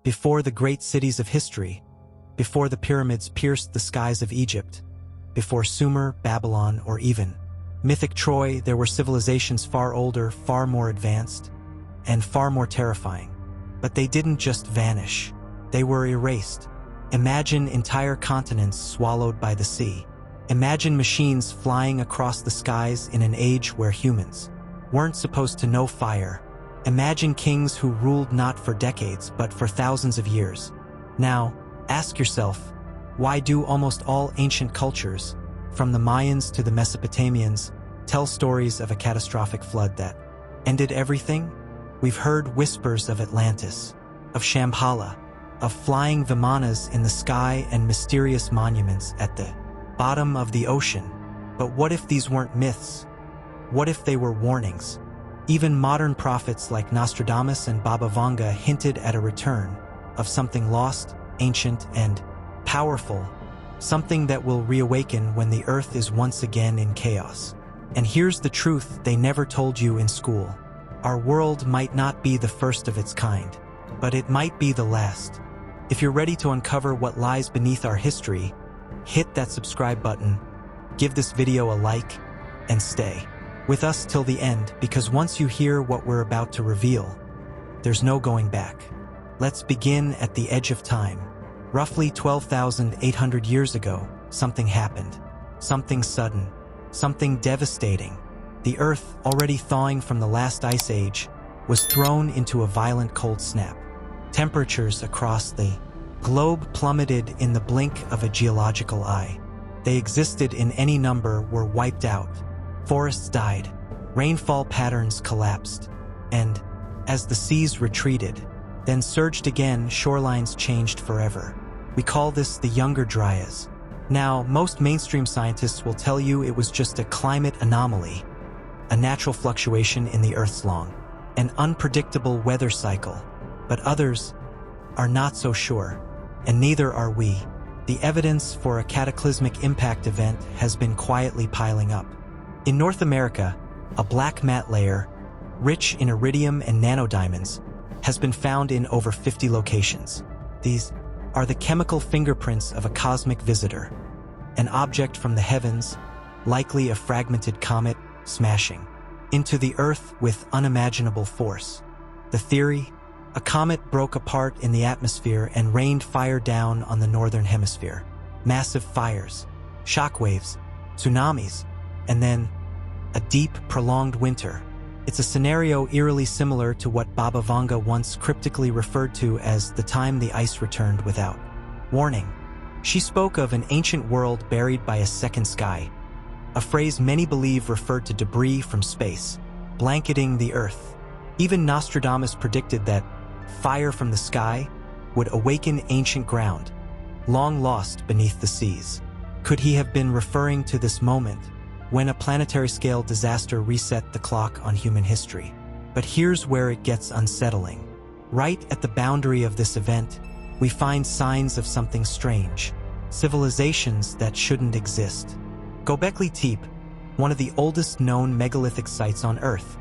Before the great cities of history, before the pyramids pierced the skies of Egypt, before Sumer, Babylon, or even mythic Troy, there were civilizations far older, far more advanced, and far more terrifying. But they didn't just vanish. They were erased. Imagine entire continents swallowed by the sea. Imagine machines flying across the skies in an age where humans weren't supposed to know fire. Imagine kings who ruled not for decades but for thousands of years. Now, ask yourself, why do almost all ancient cultures, from the Mayans to the Mesopotamians, tell stories of a catastrophic flood that ended everything? We've heard whispers of Atlantis, of Shambhala, of flying vimanas in the sky and mysterious monuments at the bottom of the ocean. But what if these weren't myths? What if they were warnings? Even modern prophets like Nostradamus and Baba Vanga hinted at a return of something lost, ancient, and powerful, something that will reawaken when the earth is once again in chaos. And here's the truth they never told you in school. Our world might not be the first of its kind, but it might be the last. If you're ready to uncover what lies beneath our history, hit that subscribe button, give this video a like, and stay with us till the end, because once you hear what we're about to reveal, there's no going back. Let's begin at the edge of time. Roughly 12,800 years ago, something happened. Something sudden, something devastating. The Earth, already thawing from the last ice age, was thrown into a violent cold snap. Temperatures across the globe plummeted in the blink of a geological eye. They existed in any number, were wiped out. Forests died, rainfall patterns collapsed, and, as the seas retreated, then surged again, shorelines changed forever. We call this the Younger Dryas. Now, most mainstream scientists will tell you it was just a climate anomaly, a natural fluctuation in the Earth's long, an unpredictable weather cycle. But others are not so sure, and neither are we. The evidence for a cataclysmic impact event has been quietly piling up. In North America, a black matte layer, rich in iridium and nanodiamonds, has been found in over 50 locations. These are the chemical fingerprints of a cosmic visitor, an object from the heavens, likely a fragmented comet, smashing into the Earth with unimaginable force. The theory: a comet broke apart in the atmosphere and rained fire down on the northern hemisphere. Massive fires, shockwaves, tsunamis, and then a deep, prolonged winter. It's a scenario eerily similar to what Baba Vanga once cryptically referred to as the time the ice returned without warning. She spoke of an ancient world buried by a second sky, a phrase many believe referred to debris from space, blanketing the Earth. Even Nostradamus predicted that fire from the sky would awaken ancient ground, long lost beneath the seas. Could he have been referring to this moment when a planetary-scale disaster reset the clock on human history? But here's where it gets unsettling. Right at the boundary of this event, we find signs of something strange, civilizations that shouldn't exist. Göbekli Tepe, one of the oldest known megalithic sites on Earth,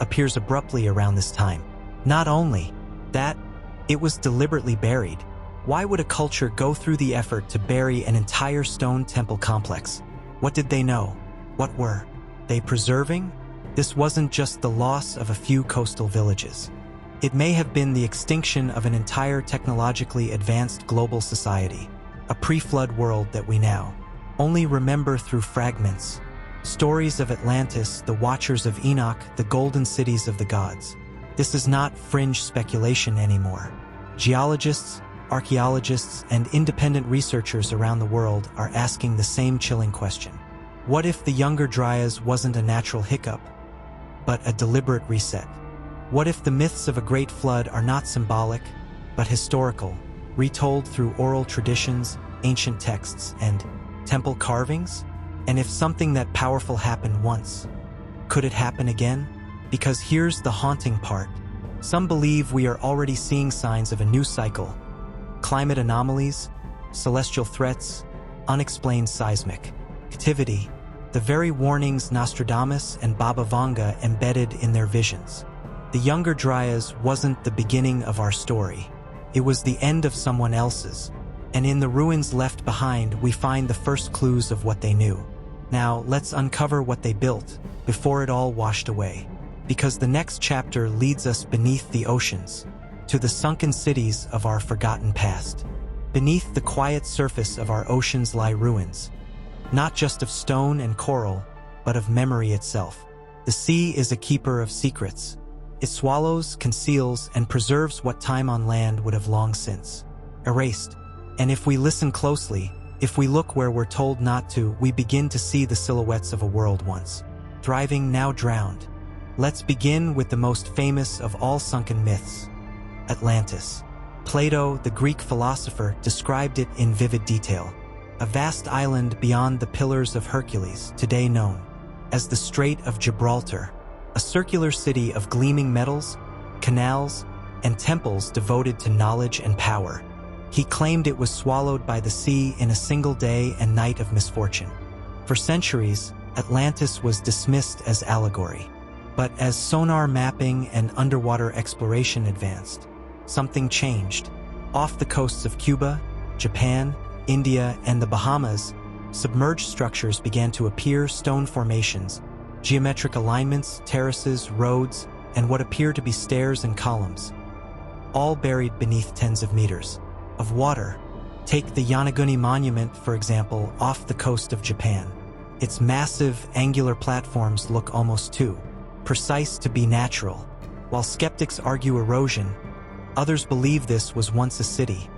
appears abruptly around this time. Not only that, it was deliberately buried. Why would a culture go through the effort to bury an entire stone temple complex? What did they know? What were they preserving? This wasn't just the loss of a few coastal villages. It may have been the extinction of an entire technologically advanced global society, a pre-flood world that we now only remember through fragments. Stories of Atlantis, the Watchers of Enoch, the golden cities of the gods. This is not fringe speculation anymore. Geologists, archaeologists, and independent researchers around the world are asking the same chilling question. What if the Younger Dryas wasn't a natural hiccup, but a deliberate reset? What if the myths of a great flood are not symbolic, but historical, retold through oral traditions, ancient texts, and temple carvings? And if something that powerful happened once, could it happen again? Because here's the haunting part. Some believe we are already seeing signs of a new cycle. Climate anomalies, celestial threats, unexplained seismic activity, the very warnings Nostradamus and Baba Vanga embedded in their visions. The Younger Dryas wasn't the beginning of our story. It was the end of someone else's. And in the ruins left behind, we find the first clues of what they knew. Now, let's uncover what they built before it all washed away. Because the next chapter leads us beneath the oceans, to the sunken cities of our forgotten past. Beneath the quiet surface of our oceans lie ruins, not just of stone and coral, but of memory itself. The sea is a keeper of secrets. It swallows, conceals, and preserves what time on land would have long since erased. And if we listen closely, if we look where we're told not to, we begin to see the silhouettes of a world once thriving, now drowned. Let's begin with the most famous of all sunken myths, Atlantis. Plato, the Greek philosopher, described it in vivid detail. A vast island beyond the Pillars of Hercules, today known as the Strait of Gibraltar. A circular city of gleaming metals, canals, and temples devoted to knowledge and power. He claimed it was swallowed by the sea in a single day and night of misfortune. For centuries, Atlantis was dismissed as allegory. But as sonar mapping and underwater exploration advanced, something changed. Off the coasts of Cuba, Japan, India, and the Bahamas, submerged structures began to appear: stone formations, geometric alignments, terraces, roads, and what appear to be stairs and columns, all buried beneath tens of meters of water. Take the Yonaguni Monument, for example, off the coast of Japan. Its massive, angular platforms look almost too precise to be natural. While skeptics argue erosion, others believe this was once a city,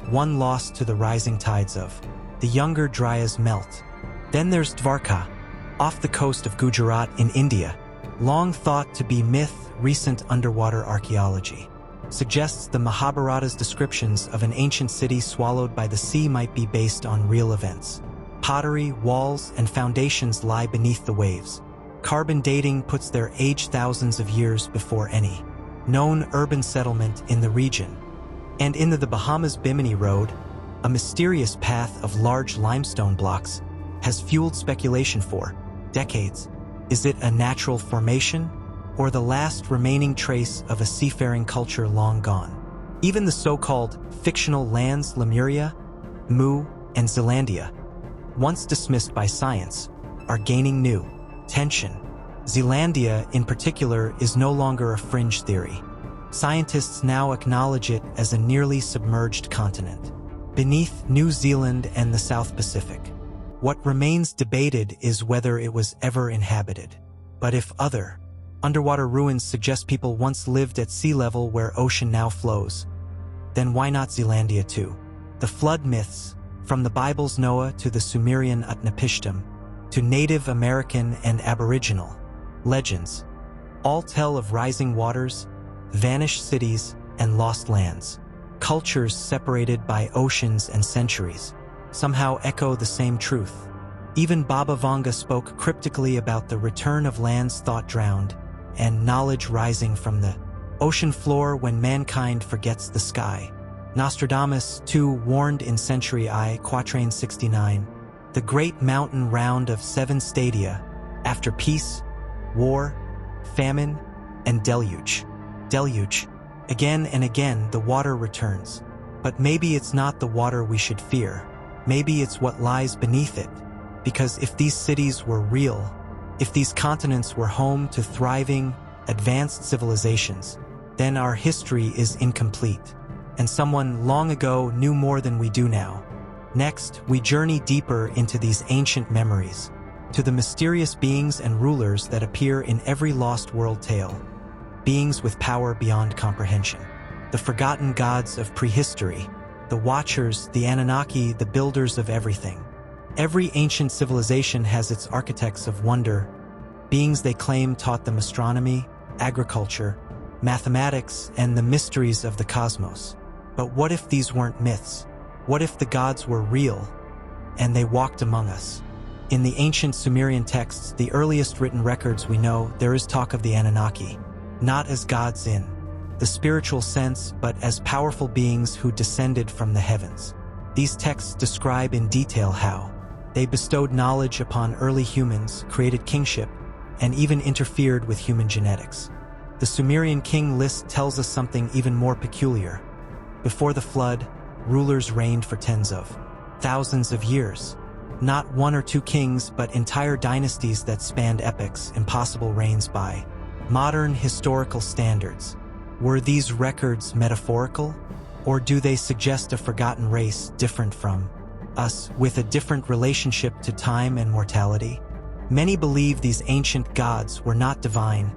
one lost to the rising tides of the Younger Dryas melt. Then there's Dwarka, off the coast of Gujarat in India. Long thought to be myth, recent underwater archaeology suggests the Mahabharata's descriptions of an ancient city swallowed by the sea might be based on real events. Pottery, walls, and foundations lie beneath the waves. Carbon dating puts their age thousands of years before any known urban settlement in the region. And in the Bahamas Bimini Road, a mysterious path of large limestone blocks has fueled speculation for decades. Is it a natural formation, or the last remaining trace of a seafaring culture long gone? Even the so-called fictional lands Lemuria, Mu, and Zealandia, once dismissed by science, are gaining new tension. Zealandia, in particular, is no longer a fringe theory. Scientists now acknowledge it as a nearly submerged continent, beneath New Zealand and the South Pacific. What remains debated is whether it was ever inhabited. But if other underwater ruins suggest people once lived at sea level where ocean now flows, then why not Zealandia too? The flood myths, from the Bible's Noah to the Sumerian Utnapishtim, to Native American and Aboriginal legends, all tell of rising waters, vanished cities, and lost lands. Cultures separated by oceans and centuries somehow echo the same truth. Even Baba Vanga spoke cryptically about the return of lands thought drowned and knowledge rising from the ocean floor when mankind forgets the sky. Nostradamus, too, warned in Century I, Quatrain 69, the great mountain round of 7 stadia, after peace, war, famine, and deluge. Deluge. Again and again the water returns. But maybe it's not the water we should fear. Maybe it's what lies beneath it. Because if these cities were real, if these continents were home to thriving, advanced civilizations, then our history is incomplete. And someone long ago knew more than we do now. Next, we journey deeper into these ancient memories, to the mysterious beings and rulers that appear in every lost world tale. Beings with power beyond comprehension. The forgotten gods of prehistory, the Watchers, the Anunnaki, the builders of everything. Every ancient civilization has its architects of wonder, beings they claim taught them astronomy, agriculture, mathematics, and the mysteries of the cosmos. But what if these weren't myths? What if the gods were real, and they walked among us? In the ancient Sumerian texts, the earliest written records we know, there is talk of the Anunnaki, not as gods in the spiritual sense, but as powerful beings who descended from the heavens. These texts describe in detail how they bestowed knowledge upon early humans, created kingship, and even interfered with human genetics. The Sumerian king list tells us something even more peculiar. Before the flood, rulers reigned for tens of thousands of years. Not one or two kings, but entire dynasties that spanned epochs, impossible reigns by modern historical standards. Were these records metaphorical? Or do they suggest a forgotten race different from us, with a different relationship to time and mortality? Many believe these ancient gods were not divine,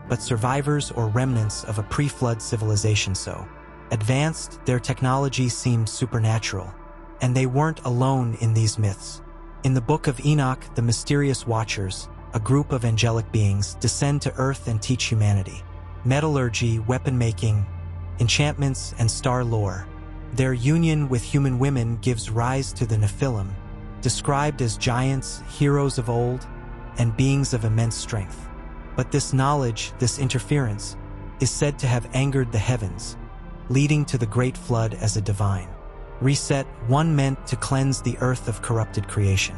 but survivors or remnants of a pre-flood civilization so advanced their technology seemed supernatural. And they weren't alone in these myths. In the Book of Enoch, the mysterious Watchers, a group of angelic beings, descend to Earth and teach humanity metallurgy, weapon-making, enchantments, and star lore. Their union with human women gives rise to the Nephilim, described as giants, heroes of old, and beings of immense strength. But this knowledge, this interference, is said to have angered the heavens, leading to the Great Flood as a divine reset, one meant to cleanse the earth of corrupted creation.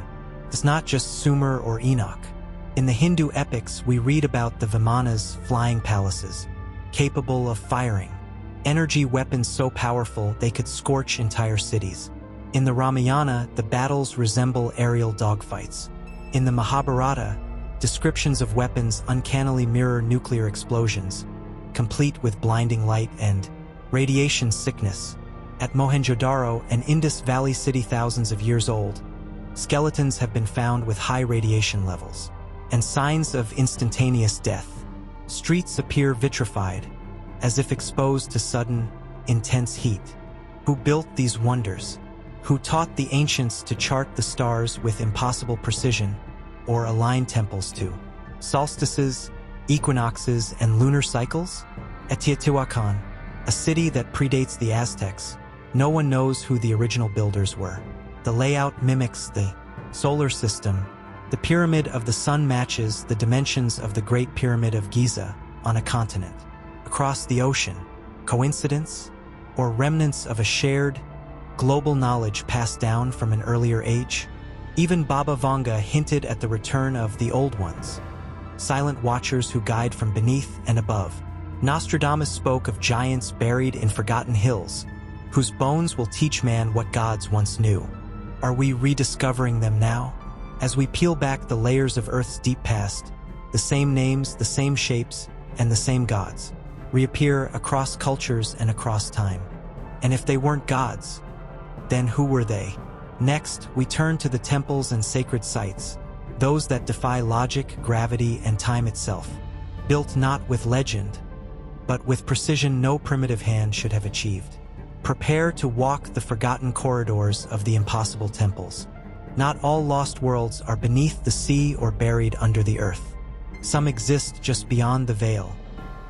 It's not just Sumer or Enoch. In the Hindu epics, we read about the Vimanas, flying palaces, capable of firing energy weapons so powerful they could scorch entire cities. In the Ramayana, the battles resemble aerial dogfights. In the Mahabharata, descriptions of weapons uncannily mirror nuclear explosions, complete with blinding light and radiation sickness. At Mohenjo-Daro, an Indus Valley city thousands of years old, skeletons have been found with high radiation levels and signs of instantaneous death. Streets appear vitrified, as if exposed to sudden, intense heat. Who built these wonders? Who taught the ancients to chart the stars with impossible precision or align temples to solstices, equinoxes, and lunar cycles? At Teotihuacan, a city that predates the Aztecs, no one knows who the original builders were. The layout mimics the solar system. The Pyramid of the Sun matches the dimensions of the Great Pyramid of Giza on a continent. Across the ocean, coincidence? Or remnants of a shared, global knowledge passed down from an earlier age? Even Baba Vanga hinted at the return of the Old Ones, silent watchers who guide from beneath and above. Nostradamus spoke of giants buried in forgotten hills, whose bones will teach man what gods once knew. Are we rediscovering them now? As we peel back the layers of Earth's deep past, the same names, the same shapes, and the same gods reappear across cultures and across time. And if they weren't gods, then who were they? Next, we turn to the temples and sacred sites, those that defy logic, gravity, and time itself, built not with legend, but with precision no primitive hand should have achieved. Prepare to walk the forgotten corridors of the impossible temples. Not all lost worlds are beneath the sea or buried under the earth. Some exist just beyond the veil,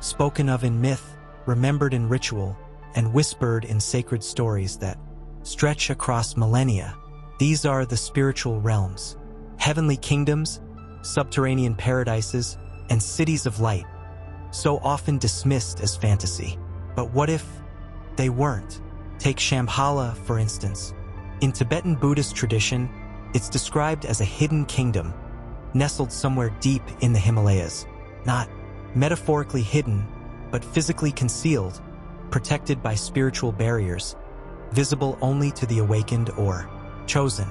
spoken of in myth, remembered in ritual, and whispered in sacred stories that stretch across millennia. These are the spiritual realms, heavenly kingdoms, subterranean paradises, and cities of light, so often dismissed as fantasy. But what if they weren't? Take Shambhala, for instance. In Tibetan Buddhist tradition, it's described as a hidden kingdom, nestled somewhere deep in the Himalayas. Not metaphorically hidden, but physically concealed, protected by spiritual barriers, visible only to the awakened or chosen.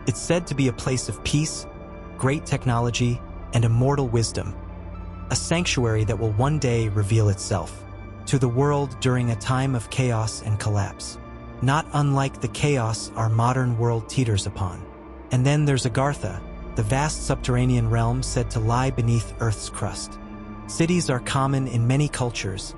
It's said to be a place of peace, great technology, and immortal wisdom, a sanctuary that will one day reveal itself to the world during a time of chaos and collapse, not unlike the chaos our modern world teeters upon. And then there's Agartha, the vast subterranean realm said to lie beneath Earth's crust. Cities are common in many cultures,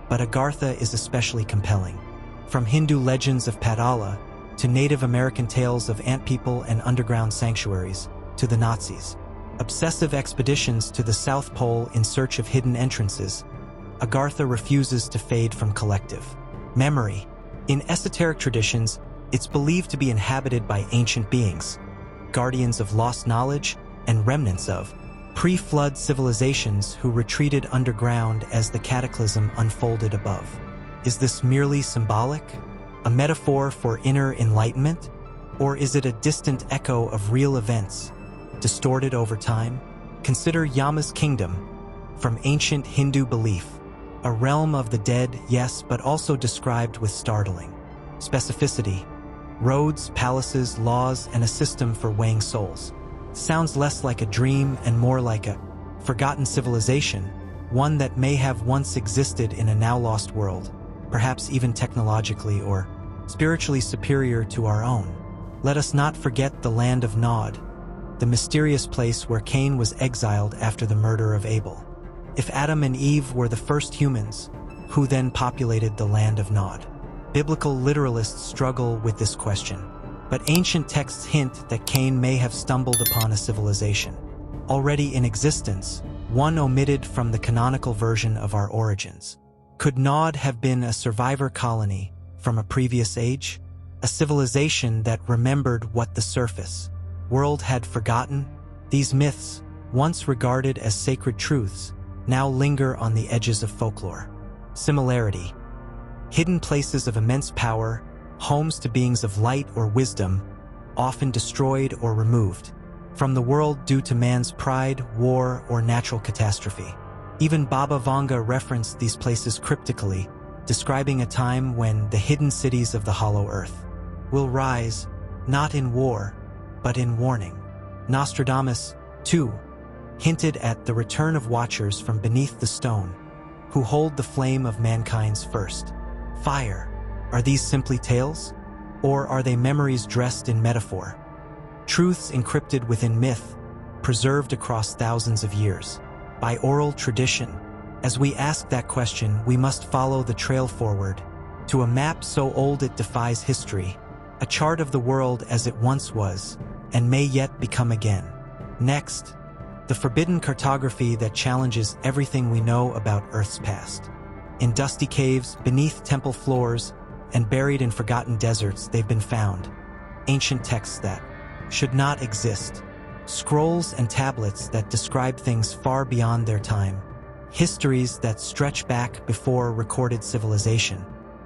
but Agartha is especially compelling. From Hindu legends of Padala to Native American tales of ant people and underground sanctuaries, to the Nazis' obsessive expeditions to the South Pole in search of hidden entrances, Agartha refuses to fade from collective memory. In esoteric traditions, it's believed to be inhabited by ancient beings, guardians of lost knowledge and remnants of pre-flood civilizations who retreated underground as the Cataclysm unfolded above. Is this merely symbolic, a metaphor for inner enlightenment, or is it a distant echo of real events, distorted over time? Consider Yama's kingdom, from ancient Hindu belief, A realm of the dead, yes, but also described with startling specificity. Roads, palaces, laws, and a system for weighing souls. Sounds less like a dream and more like a forgotten civilization, one that may have once existed in a now-lost world, perhaps even technologically or spiritually superior to our own. Let us not forget the land of Nod, the mysterious place where Cain was exiled after the murder of Abel. If Adam and Eve were the first humans, who then populated the land of Nod? Biblical literalists struggle with this question, but ancient texts hint that Cain may have stumbled upon a civilization already in existence, one omitted from the canonical version of our origins. Could Nod have been a survivor colony from a previous age? A civilization that remembered what the surface world had forgotten? These myths, once regarded as sacred truths, now linger on the edges of folklore. Similarity. Hidden places of immense power, homes to beings of light or wisdom, often destroyed or removed from the world due to man's pride, war, or natural catastrophe. Even Baba Vanga referenced these places cryptically, describing a time when the hidden cities of the hollow earth will rise, not in war, but in warning. Nostradamus, too, hinted at the return of watchers from beneath the stone, who hold the flame of mankind's first fire. Are these simply tales? Or are they memories dressed in metaphor? Truths encrypted within myth, preserved across thousands of years by oral tradition. As we ask that question, we must follow the trail forward to a map so old it defies history, a chart of the world as it once was and may yet become again. Next, the forbidden cartography that challenges everything we know about Earth's past. In dusty caves, beneath temple floors, and buried in forgotten deserts, they've been found. Ancient texts that should not exist. Scrolls and tablets that describe things far beyond their time. Histories that stretch back before recorded civilization.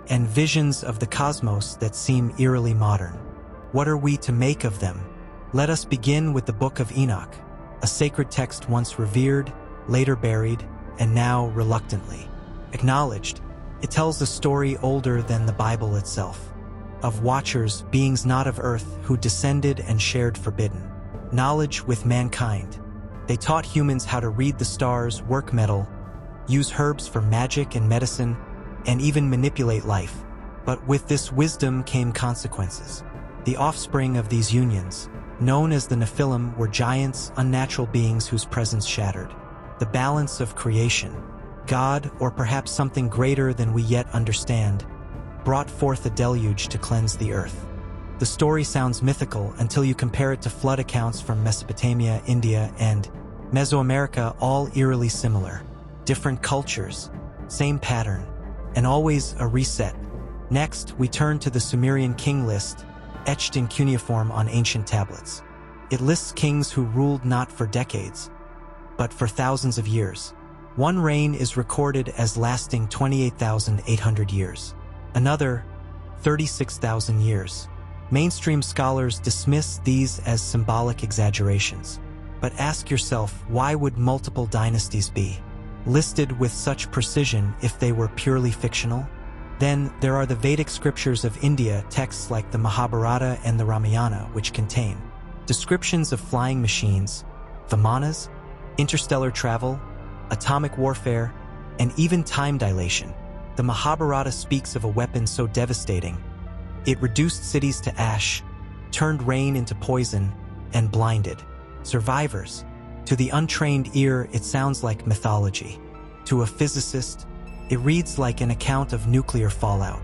And visions of the cosmos that seem eerily modern. What are we to make of them? Let us begin with the Book of Enoch, a sacred text once revered, later buried, and now reluctantly acknowledged. It tells a story older than the Bible itself, of watchers, beings not of earth, who descended and shared forbidden knowledge with mankind. They taught humans how to read the stars, work metal, use herbs for magic and medicine, and even manipulate life. But with this wisdom came consequences. The offspring of these unions, known as the Nephilim, were giants, unnatural beings whose presence shattered the balance of creation. God, or perhaps something greater than we yet understand, brought forth a deluge to cleanse the earth. The story sounds mythical until you compare it to flood accounts from Mesopotamia, India, and Mesoamerica, all eerily similar. Different cultures, same pattern, and always a reset. Next, we turn to the Sumerian king list, etched in cuneiform on ancient tablets. It lists kings who ruled not for decades, but for thousands of years. One reign is recorded as lasting 28,800 years. Another, 36,000 years. Mainstream scholars dismiss these as symbolic exaggerations. But ask yourself, why would multiple dynasties be listed with such precision if they were purely fictional? Then there are the Vedic scriptures of India, texts like the Mahabharata and the Ramayana, which contain descriptions of flying machines, vimanas, interstellar travel, atomic warfare, and even time dilation. The Mahabharata speaks of a weapon so devastating, it reduced cities to ash, turned rain into poison, and blinded survivors. To the untrained ear, it sounds like mythology. To a physicist, it reads like an account of nuclear fallout.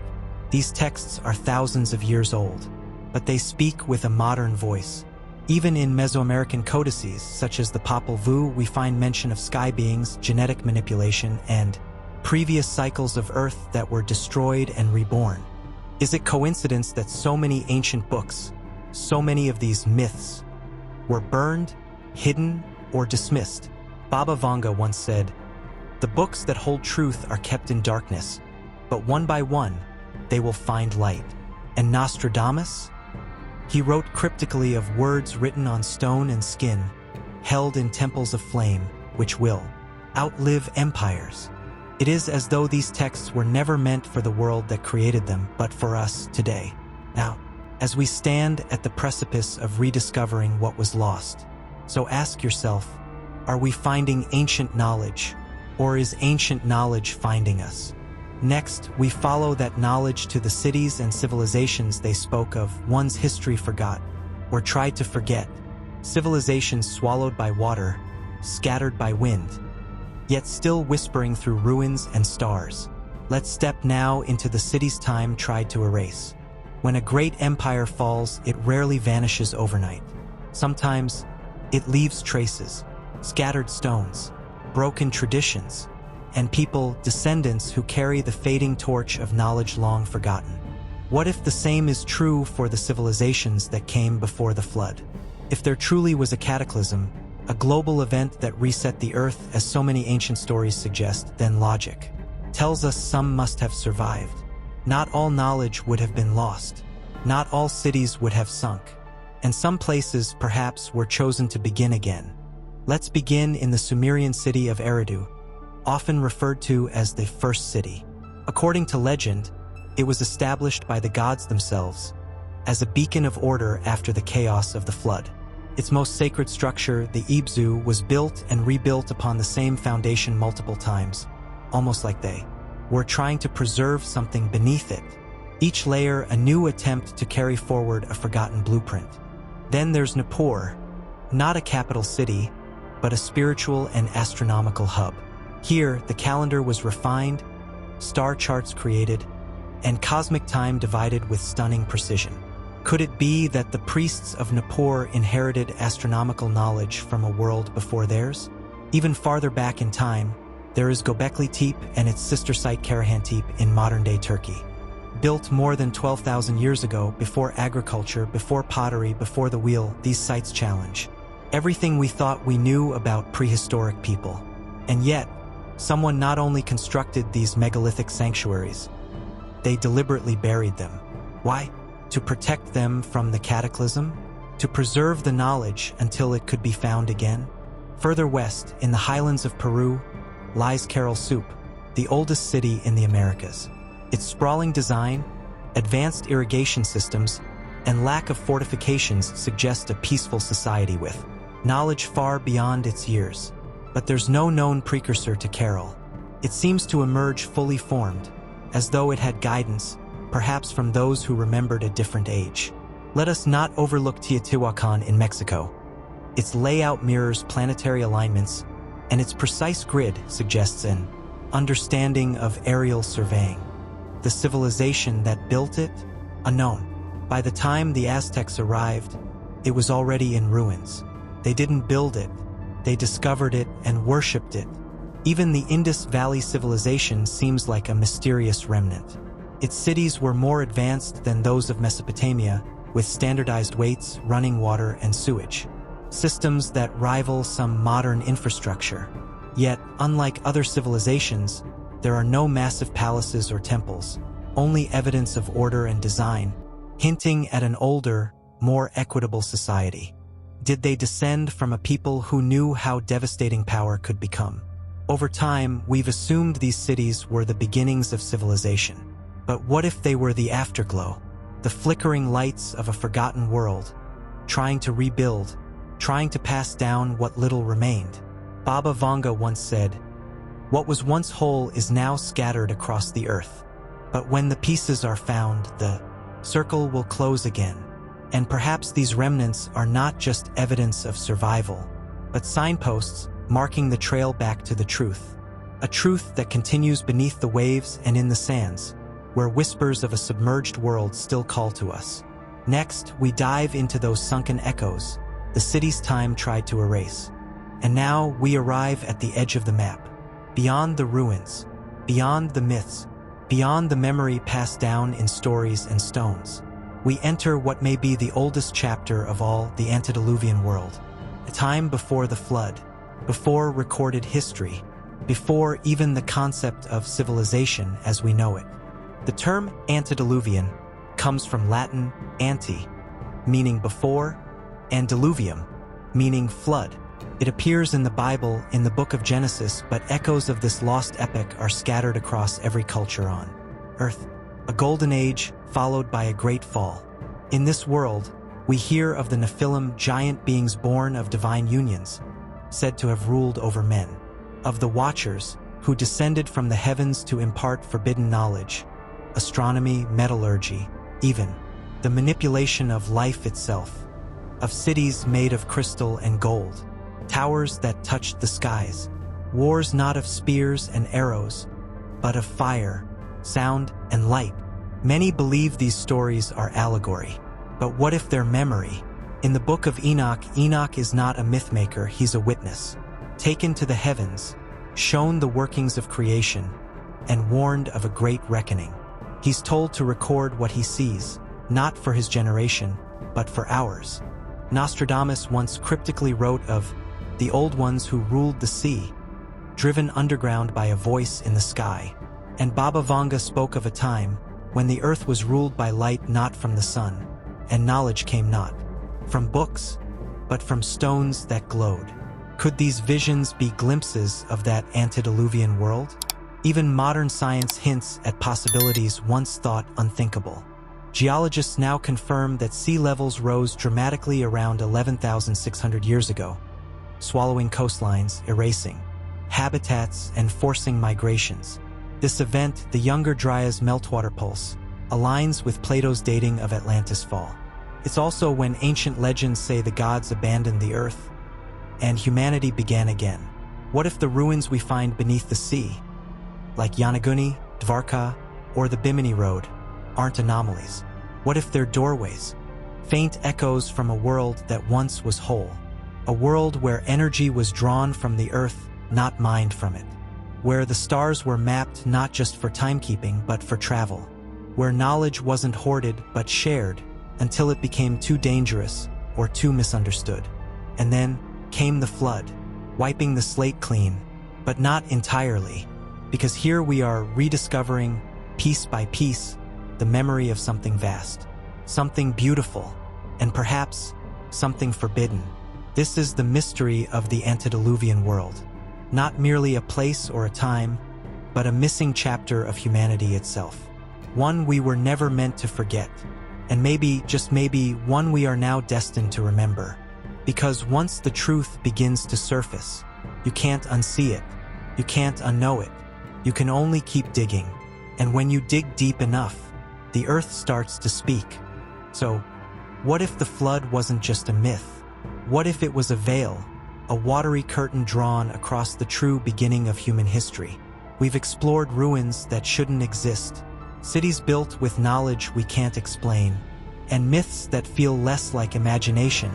These texts are thousands of years old, but they speak with a modern voice. Even in Mesoamerican codices, such as the Popol Vuh, we find mention of sky beings, genetic manipulation, and previous cycles of Earth that were destroyed and reborn. Is it coincidence that so many ancient books, so many of these myths, were burned, hidden, or dismissed? Baba Vanga once said, "The books that hold truth are kept in darkness, but one by one, they will find light." And Nostradamus? He wrote cryptically of words written on stone and skin, held in temples of flame, which will outlive empires. It is as though these texts were never meant for the world that created them, but for us today. Now, as we stand at the precipice of rediscovering what was lost, so ask yourself, are we finding ancient knowledge, or is ancient knowledge finding us? Next, we follow that knowledge to the cities and civilizations they spoke of, one's history forgot, or tried to forget, civilizations swallowed by water, scattered by wind, yet still whispering through ruins and stars. Let's step now into the cities time tried to erase. When a great empire falls, it rarely vanishes overnight. Sometimes, it leaves traces, scattered stones, broken traditions, and people, descendants who carry the fading torch of knowledge long forgotten. What if the same is true for the civilizations that came before the flood? If there truly was a cataclysm, a global event that reset the earth as so many ancient stories suggest, then logic tells us some must have survived. Not all knowledge would have been lost. Not all cities would have sunk. And some places, perhaps, were chosen to begin again. Let's begin in the Sumerian city of Eridu, often referred to as the first city. According to legend, it was established by the gods themselves as a beacon of order after the chaos of the flood. Its most sacred structure, the Ibzu, was built and rebuilt upon the same foundation multiple times, almost like they were trying to preserve something beneath it. Each layer a new attempt to carry forward a forgotten blueprint. Then there's Nippur, not a capital city, but a spiritual and astronomical hub. Here, the calendar was refined, star charts created, and cosmic time divided with stunning precision. Could it be that the priests of Nippur inherited astronomical knowledge from a world before theirs? Even farther back in time, there is Göbekli Tepe and its sister site Karahan Tepe in modern-day Turkey. Built more than 12,000 years ago, before agriculture, before pottery, before the wheel, these sites challenge everything we thought we knew about prehistoric people. And yet, someone not only constructed these megalithic sanctuaries, they deliberately buried them. Why? To protect them from the cataclysm? To preserve the knowledge until it could be found again? Further west, in the highlands of Peru, lies Caral Soup, the oldest city in the Americas. Its sprawling design, advanced irrigation systems, and lack of fortifications suggest a peaceful society with knowledge far beyond its years. But there's no known precursor to Caral. It seems to emerge fully formed, as though it had guidance, perhaps from those who remembered a different age. Let us not overlook Teotihuacan in Mexico. Its layout mirrors planetary alignments, and its precise grid suggests an understanding of aerial surveying. The civilization that built it? Unknown. By the time the Aztecs arrived, it was already in ruins. They didn't build it, they discovered it and worshipped it. Even the Indus Valley civilization seems like a mysterious remnant. Its cities were more advanced than those of Mesopotamia, with standardized weights, running water, and sewage. Systems that rival some modern infrastructure. Yet, unlike other civilizations, there are no massive palaces or temples, only evidence of order and design, hinting at an older, more equitable society. Did they descend from a people who knew how devastating power could become? Over time, we've assumed these cities were the beginnings of civilization. But what if they were the afterglow, the flickering lights of a forgotten world, trying to rebuild, trying to pass down what little remained? Baba Vanga once said, "What was once whole is now scattered across the earth. But when the pieces are found, the circle will close again." And perhaps these remnants are not just evidence of survival, but signposts marking the trail back to the truth. A truth that continues beneath the waves and in the sands, where whispers of a submerged world still call to us. Next, we dive into those sunken echoes the city's time tried to erase. And now we arrive at the edge of the map, beyond the ruins, beyond the myths, beyond the memory passed down in stories and stones. We enter what may be the oldest chapter of all, the Antediluvian world, a time before the flood, before recorded history, before even the concept of civilization as we know it. The term Antediluvian comes from Latin ante, meaning before, and diluvium, meaning flood. It appears in the Bible, in the Book of Genesis, but echoes of this lost epic are scattered across every culture on Earth. A golden age followed by a great fall. In this world, we hear of the Nephilim, giant beings born of divine unions, said to have ruled over men. Of the Watchers, who descended from the heavens to impart forbidden knowledge, astronomy, metallurgy, even the manipulation of life itself. Of cities made of crystal and gold, towers that touched the skies, wars not of spears and arrows, but of fire, sound, and light. Many believe these stories are allegory. But what if they're memory? In the Book of Enoch, Enoch is not a mythmaker, he's a witness. Taken to the heavens, shown the workings of creation, and warned of a great reckoning. He's told to record what he sees, not for his generation, but for ours. Nostradamus once cryptically wrote of the old ones who ruled the sea, driven underground by a voice in the sky. And Baba Vanga spoke of a time when the earth was ruled by light not from the sun, and knowledge came not from books, but from stones that glowed. Could these visions be glimpses of that antediluvian world? Even modern science hints at possibilities once thought unthinkable. Geologists now confirm that sea levels rose dramatically around 11,600 years ago, swallowing coastlines, erasing habitats, and forcing migrations. This event, the Younger Dryas meltwater pulse, aligns with Plato's dating of Atlantis' fall. It's also when ancient legends say the gods abandoned the earth and humanity began again. What if the ruins we find beneath the sea, like Yanaguni, Dwarka, or the Bimini Road, aren't anomalies? What if they're doorways, faint echoes from a world that once was whole? A world where energy was drawn from the earth, not mined from it. Where the stars were mapped not just for timekeeping but for travel. Where knowledge wasn't hoarded but shared until it became too dangerous or too misunderstood. And then came the flood, wiping the slate clean, but not entirely, because here we are rediscovering, piece by piece, the memory of something vast, something beautiful, and perhaps something forbidden. This is the mystery of the antediluvian world. Not merely a place or a time, but a missing chapter of humanity itself. One we were never meant to forget, and maybe, just maybe, one we are now destined to remember. Because once the truth begins to surface, you can't unsee it, you can't unknow it, you can only keep digging. And when you dig deep enough, the earth starts to speak. So, what if the flood wasn't just a myth? What if it was a veil, a watery curtain drawn across the true beginning of human history? We've explored ruins that shouldn't exist, cities built with knowledge we can't explain, and myths that feel less like imagination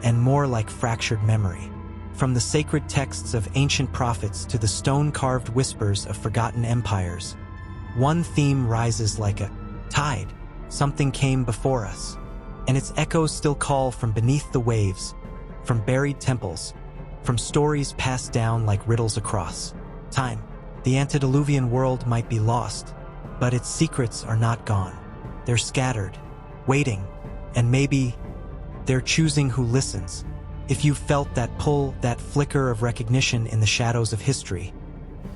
and more like fractured memory. From the sacred texts of ancient prophets to the stone-carved whispers of forgotten empires, one theme rises like a tide. Something came before us, and its echoes still call from beneath the waves, from buried temples, from stories passed down like riddles across time. The antediluvian world might be lost, but its secrets are not gone. They're scattered, waiting, and maybe they're choosing who listens. If you've felt that pull, that flicker of recognition in the shadows of history,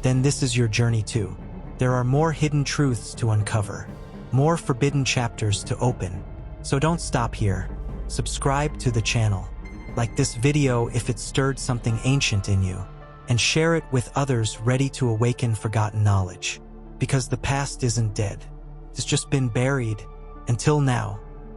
then this is your journey too. There are more hidden truths to uncover, more forbidden chapters to open. So don't stop here. Subscribe to the channel. Like this video if it stirred something ancient in you, and share it with others ready to awaken forgotten knowledge. Because the past isn't dead. It's just been buried until now.